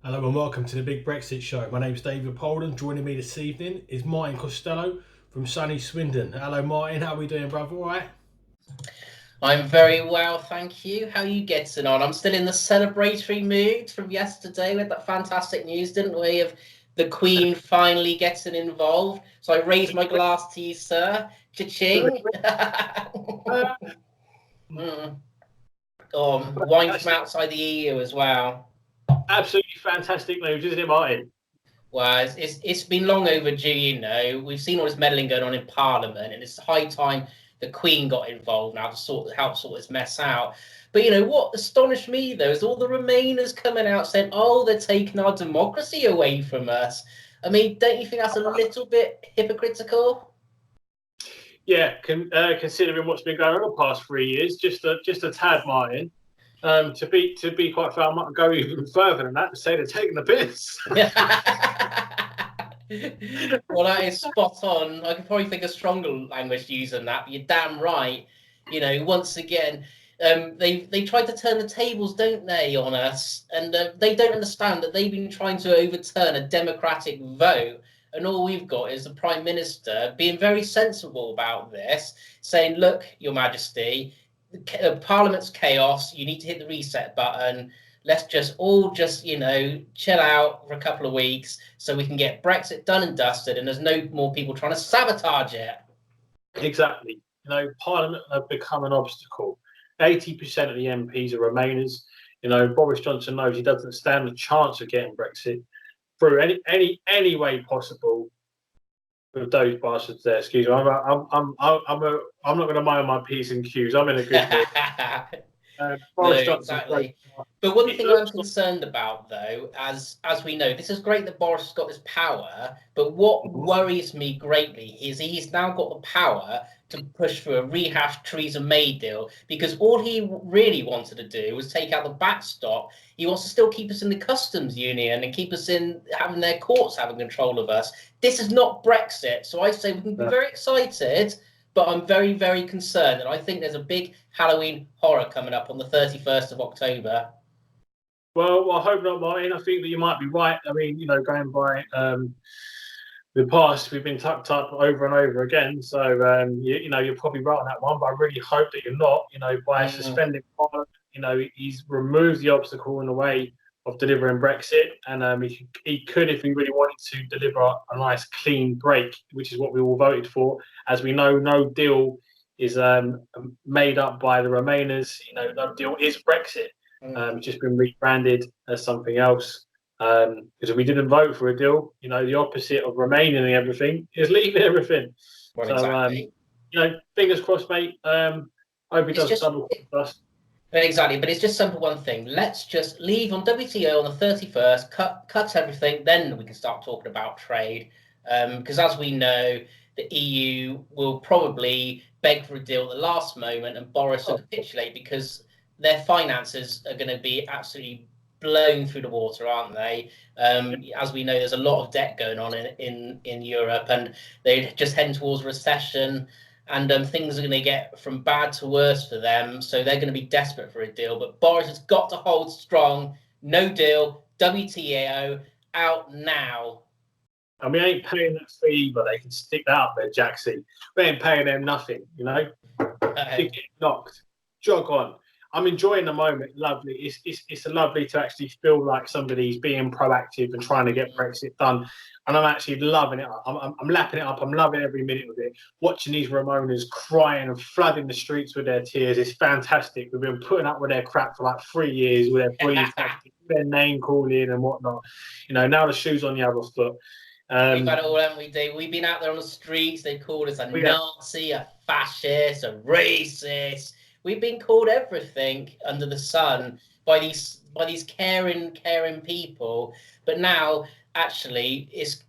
Hello and welcome to the Big Brexit Show. My name's David Polden. Joining me this evening is Martin Costello from sunny Swindon. Hello Martin, how are we doing, brother? All right? I'm very well, thank you. How are you getting on? I'm still in the celebratory mood from yesterday with that fantastic news, didn't we, of the Queen finally getting involved. So I raised my glass to you, sir. Cha-ching. Mm. Wine from outside the EU as well. Absolutely fantastic news, isn't it, Martin? Well, it's been long overdue, you know. We've seen all this meddling going on in Parliament, and it's high time the Queen got involved now to help sort this mess out. But you know what astonished me though is all the Remainers coming out saying, "Oh, they're taking our democracy away from us." I mean, don't you think that's a little bit hypocritical? Yeah, considering what's been going on the past 3 years, just a tad, Martin. To be quite fair, I might go even further than that and say they're taking the piss. Well, that is spot on. I could probably think of stronger language to use than that. But you're damn right. You know, once again, they tried to turn the tables, don't they, on us? And they don't understand that they've been trying to overturn a democratic vote. And all we've got is the Prime Minister being very sensible about this, saying, "Look, Your Majesty, Parliament's chaos. You need to hit the reset button. Let's just all just, you know, chill out for a couple of weeks so we can get Brexit done and dusted and there's no more people trying to sabotage it." Exactly. Parliament have become an obstacle. 80% of the MPs are Remainers. Boris Johnson knows he doesn't stand a chance of getting Brexit through any way possible with those bastards there. Excuse me. I'm not going to mind my P's and Q's. I'm in a good mood. No, Boris Johnson's great. exactly. But one It thing I'm looks concerned about, though, as we know, this is great that Boris has got this power. But what like worries me greatly is he's now got the power to push through a rehashed Theresa May deal because all he really wanted to do was take out the backstop. He wants to still keep us in the customs union and keep us in having their courts having control of us. This is not Brexit, so I say we can be very excited, but I'm very, very concerned. And I think there's a big Halloween horror coming up on the 31st of October. well, I hope not, Martin. I think that you might be right. I mean, going by the past, we've been tucked up over and over again. So, you're probably right on that one. But I really hope that you're not. By suspending Parliament, he's removed the obstacle in the way of delivering Brexit, and he could, if he really wanted to, deliver a nice clean break, which is what we all voted for. As we know, no deal is made up by the Remainers. No deal is Brexit. It's just been rebranded as something else. Because we didn't vote for a deal, the opposite of remaining and everything is leaving everything. Well, So, exactly. fingers crossed, mate. Hope he It's does just double cross us. exactly, but it's just simple one thing. Let's just leave on WTO on the 31st, cut everything, then we can start talking about trade. Because as we know, the EU will probably beg for a deal at the last moment and Boris will capitulate because their finances are going to be absolutely blown through the water, aren't they? As we know, there's a lot of debt going on in Europe, and they're just heading towards recession, and things are going to get from bad to worse for them. So they're going to be desperate for a deal. But Boris has got to hold strong. No deal. WTO out now. And we ain't paying that fee, but they can stick that up there, Jaxie. We ain't paying them nothing, They get knocked. Jog on. I'm enjoying the moment. Lovely. It's lovely to actually feel like somebody's being proactive and trying to get Brexit done. And I'm actually loving it. I'm lapping it up. I'm loving every minute of it. Watching these Remoaners crying and flooding the streets with their tears is fantastic. We've been putting up with their crap for like 3 years with their bullies, their name calling and whatnot. Now the shoe's on the other foot. We've had it all, haven't we, Dave? We've been out there on the streets. They called us a Nazi, a fascist, a racist. We've been called everything under the sun by these caring people. But now, actually, it's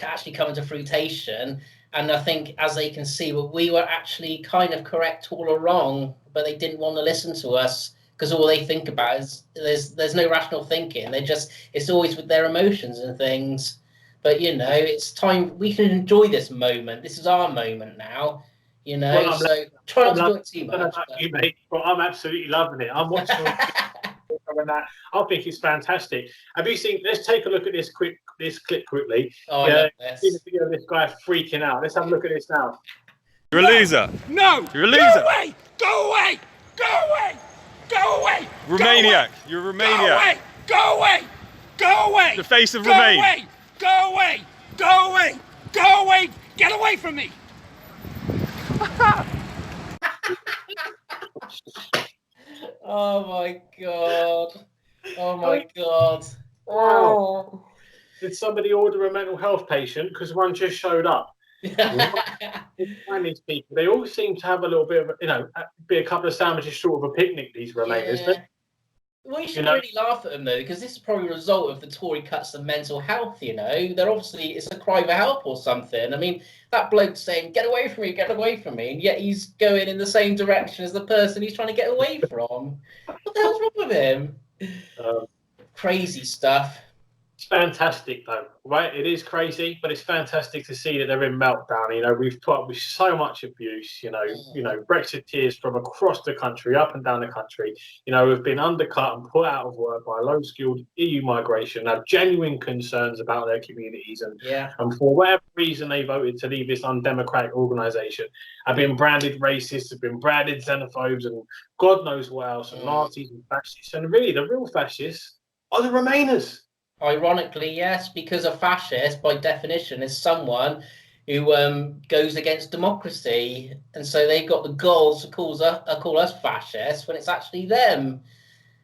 actually coming to fruition. And I think, as they can see, well, we were actually kind of correct all along, but they didn't want to listen to us because all they think about is there's no rational thinking. It's always with their emotions and things. But it's time we can enjoy this moment. This is our moment now, Well, so try not to do it too I don't know much. about you, mate, but I'm absolutely loving it. I'm watching and that. I think it's fantastic. Have you seen? Let's take a look at this clip quickly. Oh, I Yeah, love see the this. video of this guy freaking out. Let's have a look at this now. You're a loser. No! You're a loser. Go away! Go away! Go away! Go away! Romaniac. You're a Go Romaniac. away! Go away! Go away! The face of Go Remain. away! Go away! Go away! Go away! Get away from me! Oh my god. Oh my god. Wow. Did somebody order a mental health patient because one just showed up? Find these people. They all seem to have a little bit of, be a couple of sandwiches short of a picnic. These Remainers. Yeah. We should really laugh at them though, because this is probably a result of the Tory cuts of mental health. They're obviously, it's a cry for help or something. I mean, that bloke's saying, "Get away from me," and yet he's going in the same direction as the person he's trying to get away from. What the hell's wrong with him? Crazy stuff. It's fantastic though, right? It is crazy, but it's fantastic to see that they're in meltdown. We've put up with so much abuse, Brexiteers from across the country, up and down the country, have been undercut and put out of work by low-skilled EU migration, have genuine concerns about their communities, and for whatever reason they voted to leave this undemocratic organisation, have been branded racists, have been branded xenophobes, and God knows what else, and Nazis and fascists, and really the real fascists are the Remainers. Ironically, yes, because a fascist, by definition, is someone who goes against democracy, and so they've got the goals to call us fascists when it's actually them,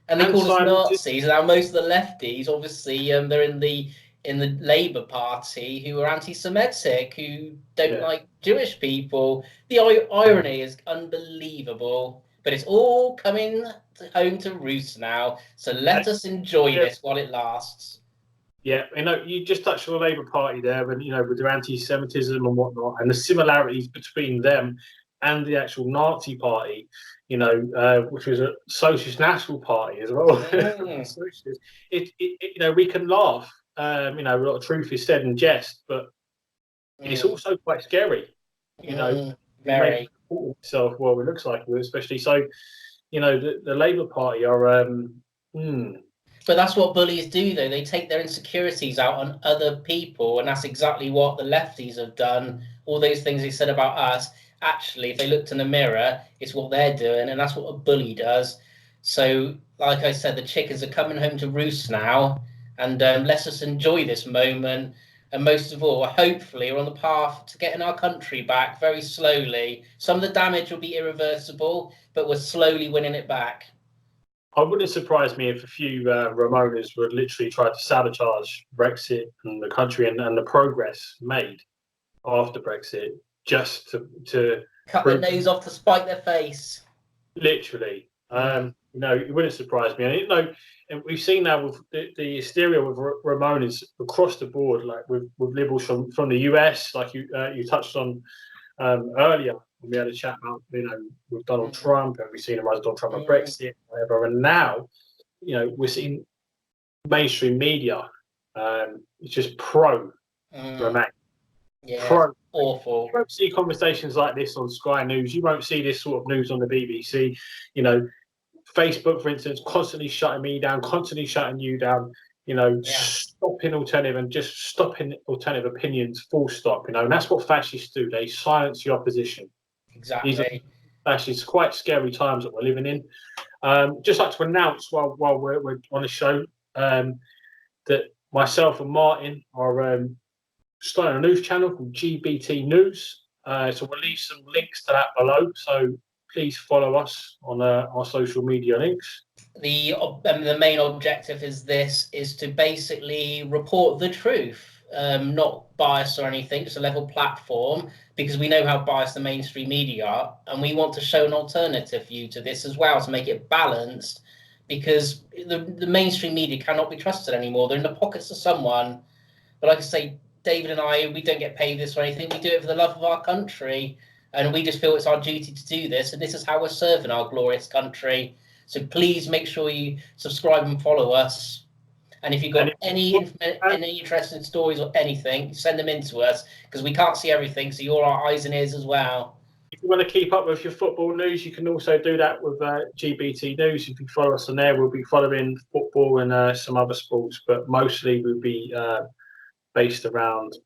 and they call us Nazis. Now, most of the lefties, obviously, they're in the Labour Party, who are anti-Semitic, who don't like Jewish people. The irony is unbelievable, but it's all coming home to roost now. So let us enjoy this while it lasts. Yeah, you just touched on the Labour Party there, and with their anti-Semitism and whatnot, and the similarities between them and the actual Nazi Party, which was a socialist national party as well. We can laugh. A lot of truth is said in jest, but it's also quite scary. Very. Itself, well, it looks like it, especially so. The Labour Party are. But that's what bullies do, though. They take their insecurities out on other people, and that's exactly what the lefties have done. All those things they said about us, actually, if they looked in the mirror, it's what they're doing, and that's what a bully does. So, like I said, the chickens are coming home to roost now, and let us enjoy this moment. And most of all, hopefully, we're on the path to getting our country back very slowly. Some of the damage will be irreversible, but we're slowly winning it back. I wouldn't surprise me if a few remoaners would literally try to sabotage Brexit and the country and the progress made after Brexit, just to cut their nose off to spite their face. Literally, it wouldn't surprise me. And we've seen now with the hysteria with remoaners across the board, like with liberals from the US, like you touched on earlier. We had a chat about, with Donald Trump, and we've seen the rise of Donald Trump and Brexit, whatever. And now, we're seeing mainstream media. It's just pro-Remain. Yeah, pro. awful. You won't see conversations like this on Sky News. You won't see this sort of news on the BBC. Facebook, for instance, constantly shutting me down, constantly shutting you down. Stopping alternative opinions, full stop. And that's what fascists do. They silence the opposition. Exactly. These are fascists. Quite scary times that we're living in. Just like to announce while we're on the show that myself and Martin are starting a news channel called GBT News. So we'll leave some links to that below. So please follow us on our social media links. The main objective is to basically report the truth, not bias or anything, just a level platform, because we know how biased the mainstream media are, and we want to show an alternative view to this as well, to make it balanced, because the mainstream media cannot be trusted anymore. They're in the pockets of someone. But like I say, David and I, we don't get paid this or anything. We do it for the love of our country, and we just feel it's our duty to do this, and this is how we're serving our glorious country. So please make sure you subscribe and follow us. And if you've got any interesting stories or anything, send them in to us, because we can't see everything. So you're our eyes and ears as well. if you want to keep up with your football news, you can also do that with GBT News. If you follow us on there, we'll be following football and some other sports, but mostly we'll be based around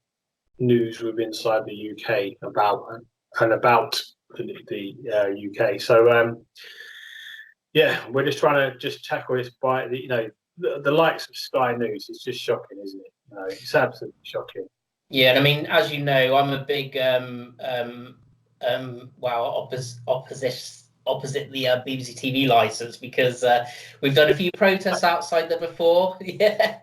news within inside the UK about the UK. So yeah, we're just trying to just tackle this by the likes of Sky News. It's just shocking, isn't it? It's absolutely shocking. Yeah, and I mean, as you know, I'm a big opposite the BBC TV license, because we've done a few protests outside there before. Yeah.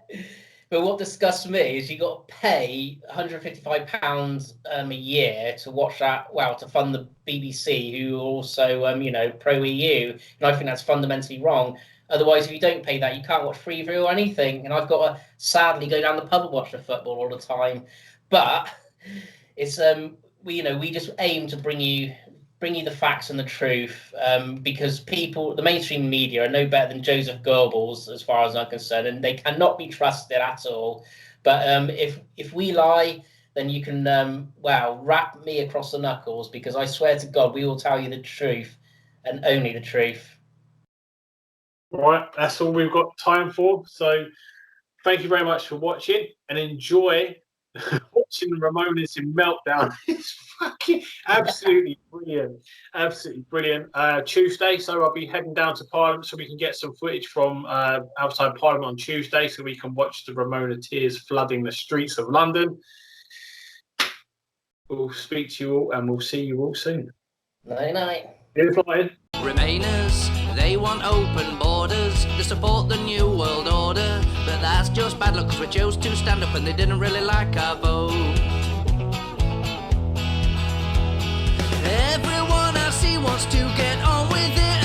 But what disgusts me is you got to pay £155 a year to watch that, to fund the BBC, who are also, pro-EU. And I think that's fundamentally wrong. Otherwise, if you don't pay that, you can't watch Freeview or anything. And I've got to sadly go down the pub and watch the football all the time. But it's we just aim to bring you the facts and the truth, because the mainstream media are no better than Joseph Goebbels, as far as I'm concerned, and they cannot be trusted at all. But if we lie, then you can rap me across the knuckles, because I swear to God, we will tell you the truth and only the truth. Right, that's all we've got time for. So thank you very much for watching, and enjoy watching the Remoaners in Meltdown. It's fucking absolutely brilliant. Absolutely brilliant. Tuesday, so I'll be heading down to Parliament so we can get some footage from outside Parliament on Tuesday, so we can watch the Remona tears flooding the streets of London. We'll speak to you all, and we'll see you all soon. Night. Good flying. Remainers, they want open borders, they support the New World Order, but that's just bad luck because we chose to stand up and they didn't really like our vote. Everyone I see wants to get on with it